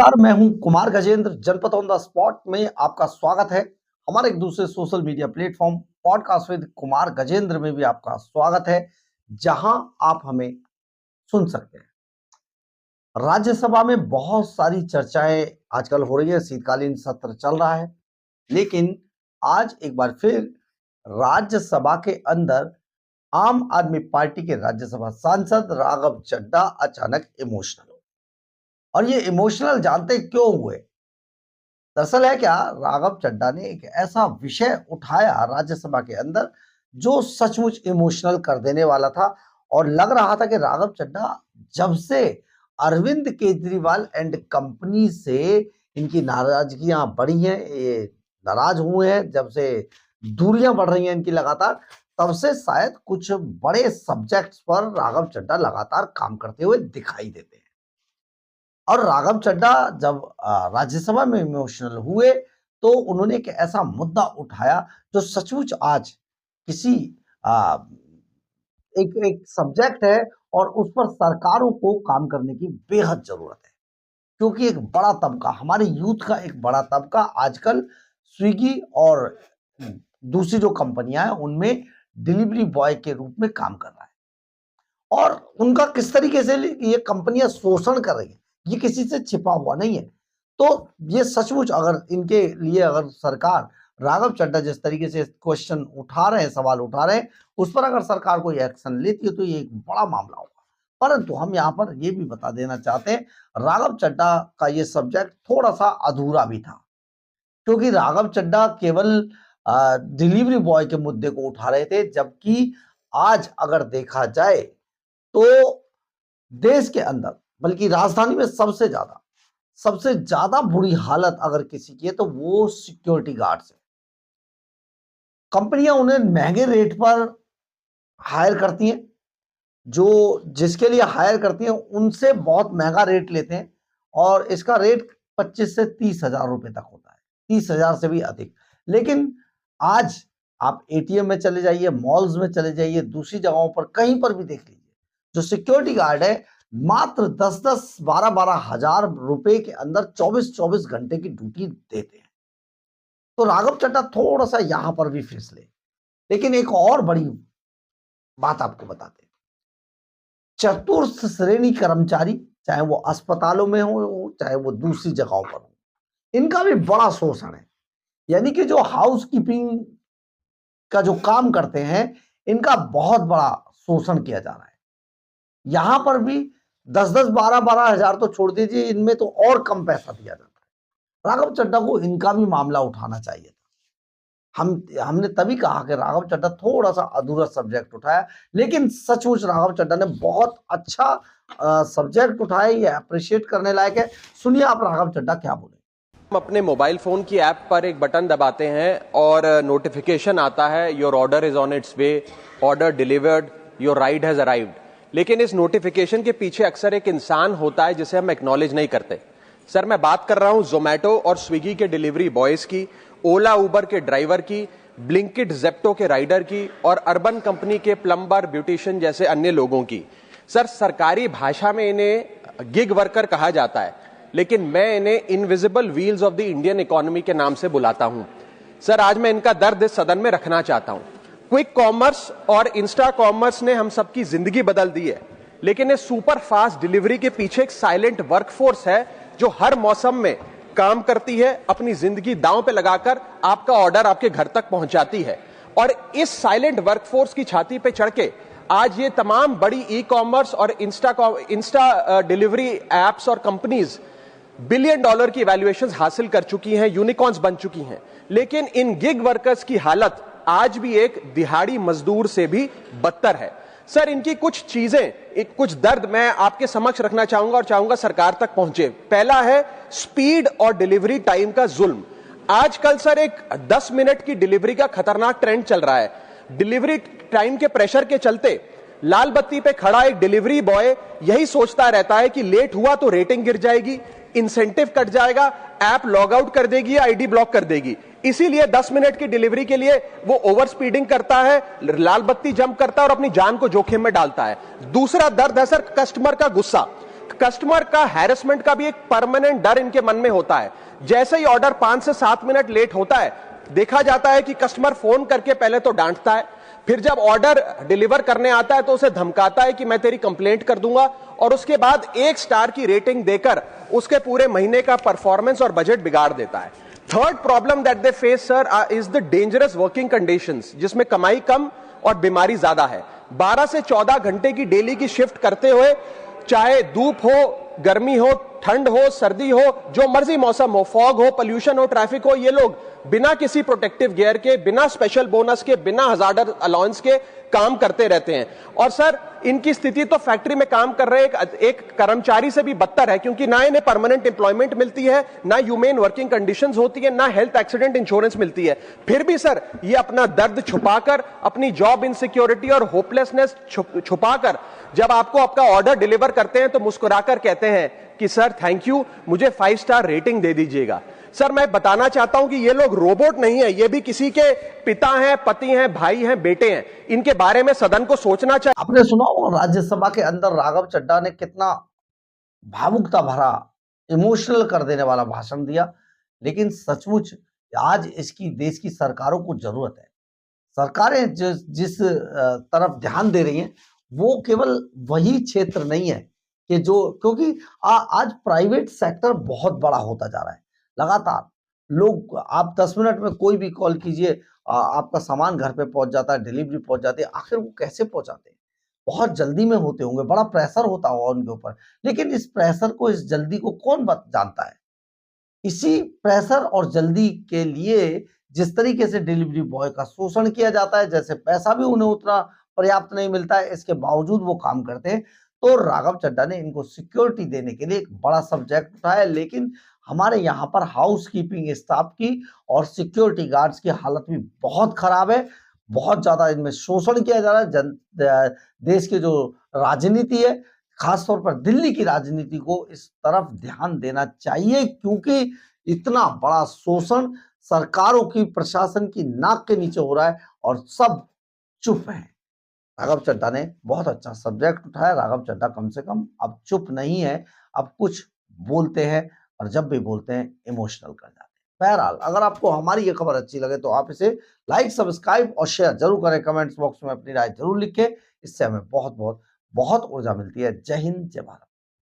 नमस्कार, मैं हूं कुमार गजेंद्र। जनपद ऑन द स्पॉट में आपका स्वागत है। हमारे एक दूसरे social media platform podcast with Kumar Gajendra में भी आपका स्वागत है, जहां आप हमें सुन सकते हैं। राज्यसभा में बहुत सारी चर्चाएं आजकल हो रही है, शीतकालीन सत्र चल रहा है, लेकिन आज एक बार फिर राज्यसभा के अंदर आम आदमी पार्टी के राज्यसभा सांसद राघव चड्ढा अचानक इमोशनल हो। और ये इमोशनल जानते क्यों हुए? दरअसल है क्या, राघव चड्ढा ने एक ऐसा विषय उठाया राज्यसभा के अंदर जो सचमुच इमोशनल कर देने वाला था। और लग रहा था कि राघव चड्ढा जब से अरविंद केजरीवाल एंड कंपनी से इनकी नाराजगियां बढ़ी हैं, ये नाराज हुए हैं, जब से दूरियां बढ़ रही हैं इनकी लगातार, तब से शायद कुछ बड़े सब्जेक्ट्स पर राघव चड्ढा लगातार काम करते हुए दिखाई देते हैं। और राघव चड्ढा जब राज्यसभा में इमोशनल हुए तो उन्होंने एक ऐसा मुद्दा उठाया जो सचमुच आज किसी एक सब्जेक्ट है और उस पर सरकारों को काम करने की बेहद जरूरत है। क्योंकि एक बड़ा तबका, हमारे यूथ का एक बड़ा तबका आजकल स्विगी और दूसरी जो कंपनियां हैं उनमें डिलीवरी बॉय के रूप में काम कर रहा है। और उनका किस तरीके से ये कंपनियां शोषण कर रही है, ये किसी से छिपा हुआ नहीं है। तो ये सचमुच अगर इनके लिए अगर सरकार, राघव चड्ढा जिस तरीके से क्वेश्चन उठा रहे हैं, सवाल उठा रहे हैं, उस पर अगर सरकार कोई एक्शन लेती है तो ये एक बड़ा मामला होगा। परंतु हम यहाँ पर ये भी बता देना चाहते हैं, राघव चड्ढा का ये सब्जेक्ट थोड़ा सा अधूरा भी था, क्योंकि राघव चड्ढा केवल डिलीवरी बॉय के मुद्दे को उठा रहे थे, जबकि आज अगर देखा जाए तो देश के अंदर, बल्कि राजधानी में सबसे ज्यादा बुरी हालत अगर किसी की है तो वो सिक्योरिटी गार्ड्स है। कंपनियां उन्हें महंगे रेट पर हायर करती हैं, जो जिसके लिए हायर करती हैं उनसे बहुत महंगा रेट लेते हैं, और इसका रेट 25 से 30 हजार रुपए तक होता है, 30 हजार से भी अधिक। लेकिन आज आप एटीएम में चले जाइए, मॉल्स में चले जाइए, दूसरी जगहों पर कहीं पर भी देख लीजिए, जो सिक्योरिटी गार्ड है मात्र 10-10, 12-12 हजार रुपए के अंदर 24-24 घंटे की ड्यूटी देते हैं। तो राघव चड्ढा थोड़ा सा यहां पर भी फिसले। लेकिन एक और बड़ी बात आपको बताते हैं, चतुर्थ श्रेणी कर्मचारी, चाहे वो अस्पतालों में हो चाहे वो दूसरी जगहों पर हो, इनका भी बड़ा शोषण है। यानी कि जो हाउस कीपिंग का जो काम करते हैं, इनका बहुत बड़ा शोषण किया जा रहा है। यहां पर भी 10-10, 12-12 हजार तो छोड़ दीजिए, इनमें तो और कम पैसा दिया जाता है। राघव चड्ढा को इनका भी मामला उठाना चाहिए था। हमने तभी कहा कि राघव चड्ढा थोड़ा सा अधूरा सब्जेक्ट उठाया, लेकिन सचमुच राघव चड्ढा ने बहुत अच्छा सब्जेक्ट उठाया, ये अप्रिशिएट करने लायक है। सुनिए आप राघव चड्ढा क्या बोले। हम अपने मोबाइल फोन की ऐप पर एक बटन दबाते हैं और नोटिफिकेशन आता है, your order is on it's way, order delivered, your ride has arrived. लेकिन इस नोटिफिकेशन के पीछे अक्सर एक इंसान होता है जिसे हम एक्नॉलेज नहीं करते। सर, मैं बात कर रहा हूं जोमैटो और स्विगी के डिलीवरी बॉयज की, ओला उबर के ड्राइवर की, ब्लिंकिट जेप्टो के राइडर की और अर्बन कंपनी के प्लम्बर, ब्यूटिशियन जैसे अन्य लोगों की। सर, सरकारी भाषा में इन्हें गिग वर्कर कहा जाता है, लेकिन मैं इन्हें invisible wheels of the Indian economy के नाम से बुलाता हूं। सर, आज मैं इनका दर्द इस सदन में रखना चाहता हूं। क्विक कॉमर्स और इंस्टा कॉमर्स ने हम सबकी जिंदगी बदल दी है, लेकिन इस सुपर फास्ट डिलीवरी के पीछे एक साइलेंट वर्कफोर्स है जो हर मौसम में काम करती है, अपनी जिंदगी दांव पे लगाकर आपका ऑर्डर आपके घर तक पहुंचाती है। और इस साइलेंट वर्कफोर्स की छाती पे चढ़ के आज ये तमाम बड़ी ई कॉमर्स और इंस्टा डिलीवरी एप्स और कंपनीज $1 बिलियन की वैल्यूएशन हासिल कर चुकी हैं, यूनिकॉर्न्स बन चुकी हैं। लेकिन इन गिग वर्कर्स की हालत आज भी एक दिहाड़ी मजदूर से भी बदतर है। सर, इनकी कुछ चीजें, कुछ दर्द मैं आपके समक्ष रखना चाहूंगा और चाहूंगा सरकार तक पहुंचे। पहला है स्पीड और डिलीवरी टाइम का जुल्म। आजकल सर एक 10 मिनट की डिलीवरी का खतरनाक ट्रेंड चल रहा है। डिलीवरी टाइम के प्रेशर के चलते लाल बत्ती पे खड़ा एक डिलीवरी बॉय यही सोचता रहता है कि लेट हुआ तो रेटिंग गिर जाएगी, इंसेंटिव कट जाएगा, ऐप लॉग आउट कर देगी या आईडी ब्लॉक कर देगी। इसीलिए 10 मिनट की डिलीवरी के लिए वो ओवर स्पीडिंग करता है, लाल बत्ती जंप करता है और अपनी जान को जोखिम में डालता है। दूसरा दर्द है सर कस्टमर का गुस्सा। कस्टमर का हैरेसमेंट का भी एक परमानेंट डर इनके मन में होता है। जैसे ही ऑर्डर 5 से 7 मिनट लेट होता है, देखा जाता है कि कस्टमर फोन करके पहले तो डांटता है, फिर जब ऑर्डर डिलीवर करने आता है तो उसे धमकाता है कि मैं तेरी कंप्लेंट कर दूंगा, और उसके बाद 1 स्टार की रेटिंग देकर उसके पूरे महीने का परफॉर्मेंस और बजट बिगाड़ देता है। Third problem that they face sir is the dangerous working conditions, जिसमें कमाई कम और बीमारी ज्यादा है। 12 से 14 घंटे की डेली की शिफ्ट करते हुए, चाहे धूप हो, गर्मी हो, ठंड हो, सर्दी हो, जो मर्जी मौसम हो, फॉग हो, पोल्यूशन हो, ट्रैफिक हो, ये लोग बिना किसी प्रोटेक्टिव गियर के, बिना स्पेशल बोनस के, बिना हजार्डर अलाउंस के काम करते रहते हैं। और सर इनकी स्थिति तो फैक्ट्री में काम कर रहे एक कर्मचारी से भी बदतर है, क्योंकि ना इन्हें परमानेंट एम्प्लॉयमेंट मिलती है, ना ह्यूमेन वर्किंग कंडीशंस होती है, ना हेल्थ एक्सीडेंट इंश्योरेंस मिलती है। फिर भी सर ये अपना दर्द छुपाकर, अपनी जॉब इनसिक्योरिटी और होपलेसनेस छुपाकर जब आपको आपका ऑर्डर डिलीवर करते हैं तो मुस्कुराकर कहते हैं कि सर थैंक यू, मुझे 5 स्टार रेटिंग दे दीजिएगा। सर मैं बताना चाहता हूं कि ये लोग रोबोट नहीं है, ये भी किसी के पिता हैं, पति हैं, भाई हैं, बेटे हैं। इनके बारे में सदन को सोचना चाहिए। आपने सुना होगा राज्यसभा के अंदर राघव चड्ढा ने कितना भावुकता भरा, इमोशनल कर देने वाला भाषण दिया, लेकिन सचमुच आज इसकी देश की सरकारों को जरूरत है। सरकारें जिस तरफ ध्यान दे रही हैं वो केवल वही क्षेत्र नहीं है कि जो, क्योंकि आज प्राइवेट सेक्टर बहुत बड़ा होता जा रहा है। लगातार लोग, आप 10 मिनट में कोई भी कॉल कीजिए, आपका सामान घर पे पहुंच जाता है, डिलीवरी पहुंच जाती है। आखिर वो कैसे पहुंचाते हैं? बहुत जल्दी में होते होंगे, बड़ा प्रेशर होता होगा उनके ऊपर, लेकिन इस प्रेशर को, इस जल्दी को कौन जानता है? इसी प्रेशर और जल्दी के लिए जिस तरीके से डिलीवरी बॉय का शोषण किया जाता है, जैसे पैसा भी उन्हें उतना पर्याप्त नहीं मिलता है, इसके बावजूद वो काम करते हैं। तो राघव चड्ढा ने इनको सिक्योरिटी देने के लिए एक बड़ा सब्जेक्ट उठाया, लेकिन हमारे यहाँ पर हाउस कीपिंग स्टाफ की और सिक्योरिटी गार्ड्स की हालत भी बहुत खराब है। बहुत ज्यादा इनमें शोषण किया जा रहा है। देश की जो राजनीति है, खासतौर पर दिल्ली की राजनीति को इस तरफ ध्यान देना चाहिए, क्योंकि इतना बड़ा शोषण सरकारों की, प्रशासन की नाक के नीचे हो रहा है और सब चुप हैं। राघव चड्ढा ने बहुत अच्छा सब्जेक्ट उठाया। राघव चड्ढा कम से कम अब चुप नहीं है, अब कुछ बोलते हैं, और जब भी बोलते हैं इमोशनल कर जाते हैं। बहरहाल, अगर आपको हमारी ये खबर अच्छी लगे तो आप इसे लाइक, सब्सक्राइब और शेयर जरूर करें। कमेंट्स बॉक्स में अपनी राय जरूर लिखें, इससे हमें बहुत बहुत बहुत ऊर्जा मिलती है। जय हिंद, जय भारत।